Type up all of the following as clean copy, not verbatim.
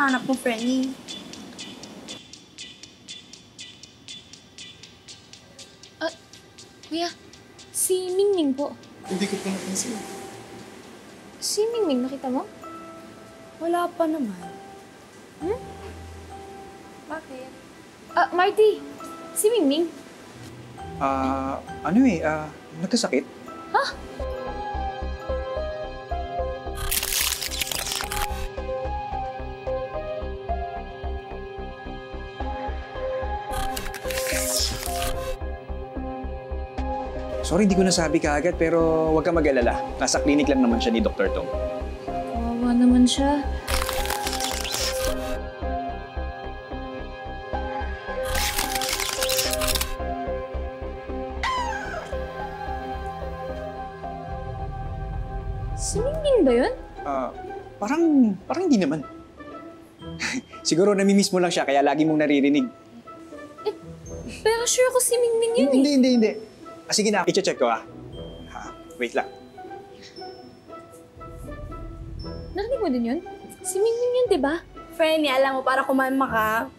hinahanap mo, Frenny? Kuya, si Mingming po. Hindi ko pa napansin. Si Mingming, nakita mo? Wala pa naman. Bakit? Marty, si Mingming. Nagkasakit? Sorry, hindi ko nasabi kaagad pero huwag kang mag-alala. Nasa clinic lang naman siya ni Dr. Tong. Kawawa naman siya. Si Mingming ba yun? Parang hindi naman. Siguro namimiss mo lang siya kaya lagi mong naririnig. Pero sure ko si Mingming yun Hindi. Sige na, i-check ko wait lang. Narinig mo din yun? Si Mingming yun, di ba? Frenny, alam mo, para kumalma ka,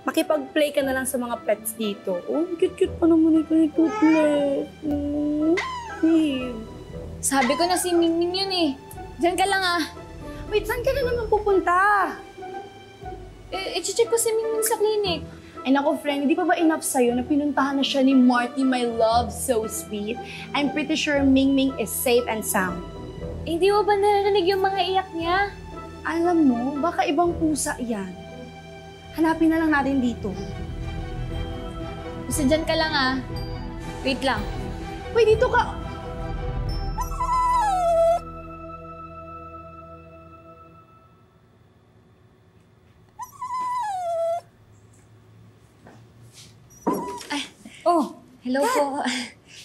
makipag-play ka na lang sa mga pets dito. Oh, cute-cute pa naman ito ni Tootlet. Sabi ko na si Mingming yun eh. Diyan ka lang Wait, saan ka na naman pupunta? I-check ko si Mingming sa clinic. Ay naku, friend, hindi pa ba enough sa'yo na pinuntahan na siya ni Marty, my love, so sweet? I'm pretty sure Mingming is safe and sound. Hindi mo ba narinig yung mga iyak niya? Alam mo, baka ibang pusa yan. Hanapin na lang natin dito. Basta dyan ka lang Wait lang. Wait, dito ka! Oh, hello po.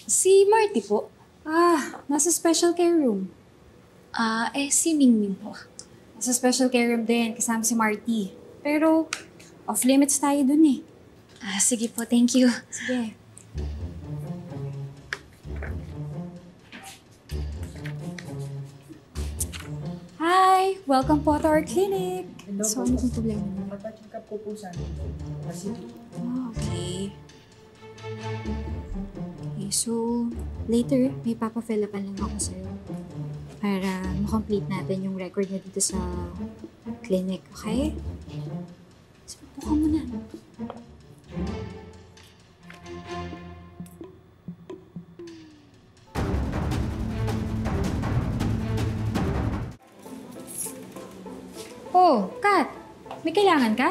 Si Marty po. Nasa special care room. Si Mingming po. Nasa special care room din, kasama si Marty. Pero, off-limits tayo dun eh. Sige po, thank you. Sige. Hi! Welcome po to our clinic. So, ano pong problema mo? Papacheck up ko po sana. Okay. So, later, may papafill up lang ako sa'yo. Para makomplete natin yung record na dito sa clinic, okay? So, buka mo na. Oh, Kat! May kailangan ka?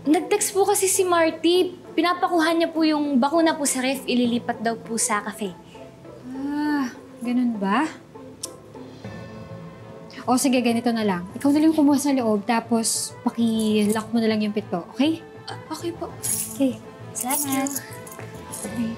Nag-text po kasi si Marty. Pinapakuha niya po yung bakuna po sa ref. Ililipat daw po sa cafe. Ganun ba? O sige, ganito na lang. Ikaw na lang kumuha sa loob, tapos paki-lock mo na lang yung pinto, okay? Okay po. Okay. Salamat. Okay.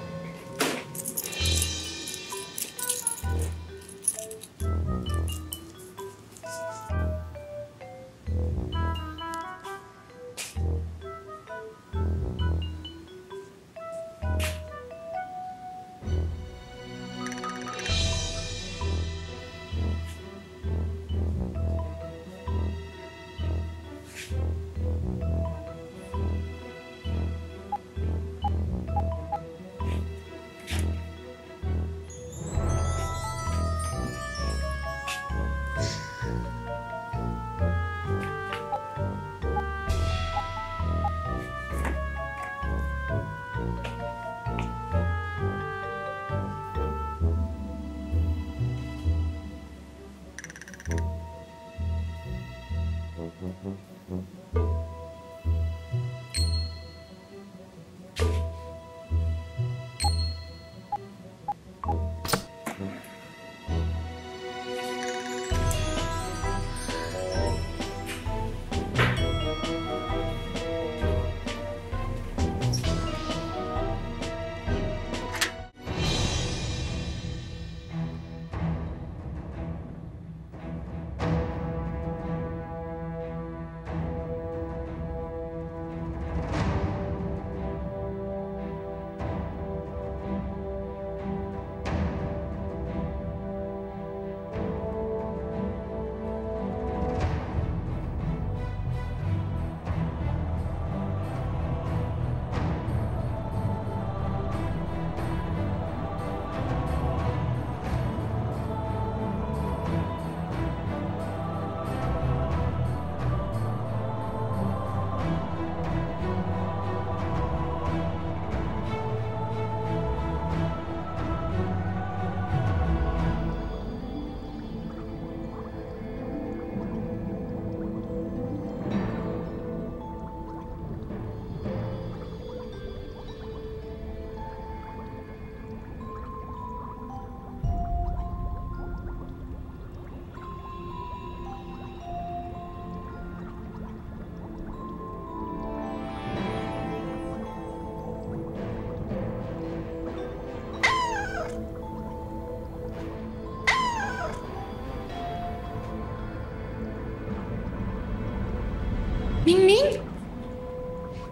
Mingming?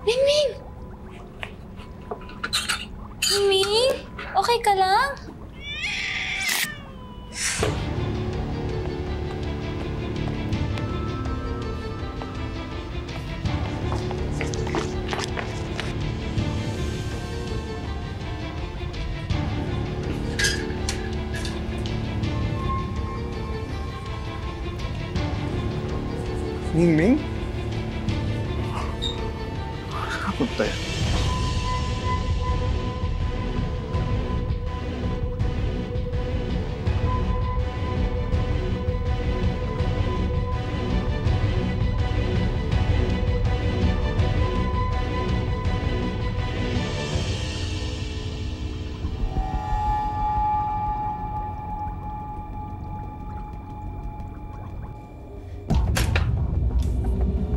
Mingming? Mingming? Okay ka lang? Mingming? Kapunta yan.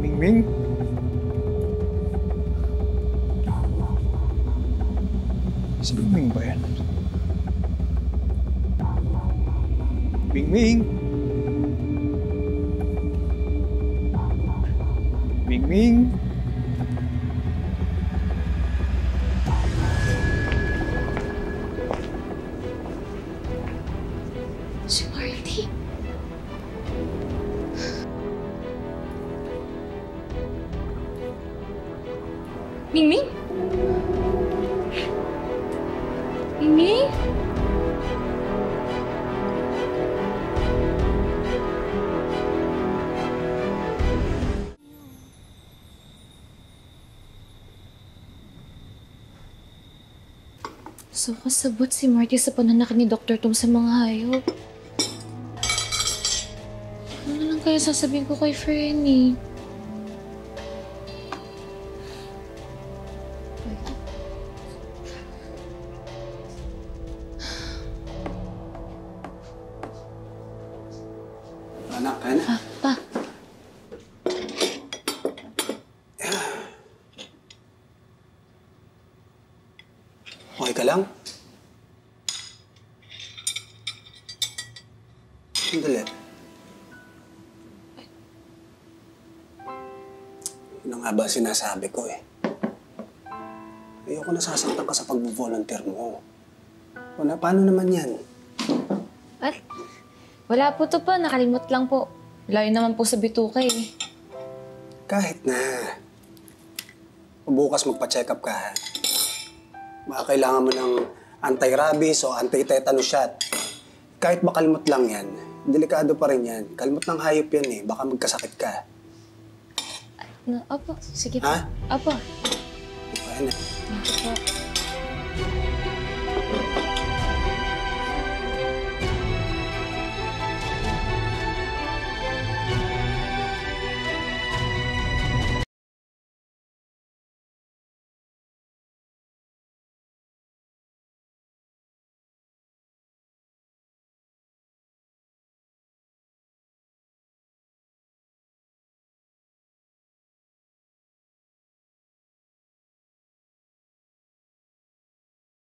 Mingming? Si Mingming ba yan? Mingming? Mingming? Si Marty? Mingming? Mingming? So kasabot si Marty sa pananakit ni Dr. Tom sa mga hayop. Ano na lang kaya sasabihin ko kay Frenny? Anak, ka na. Pa. Okay ka lang? Sandali. Yun nga ba sinasabi ko eh. Ayoko nasasaktan ka sa pag-volunteer mo. Paano naman yan? At wala po to pa, nakalimot lang po. Layo naman po sa bituka eh. Kahit na. Bukas magpa-check up ka, ha? Baka kailangan mo ng anti-rabies o anti-tetanus shot. Kahit makalimot lang yan, delikado pa rin yan. Kalimot ng hayop yan eh, baka magkasakit ka. Opo, sige po. Ha? Opo. Okay na. Opo.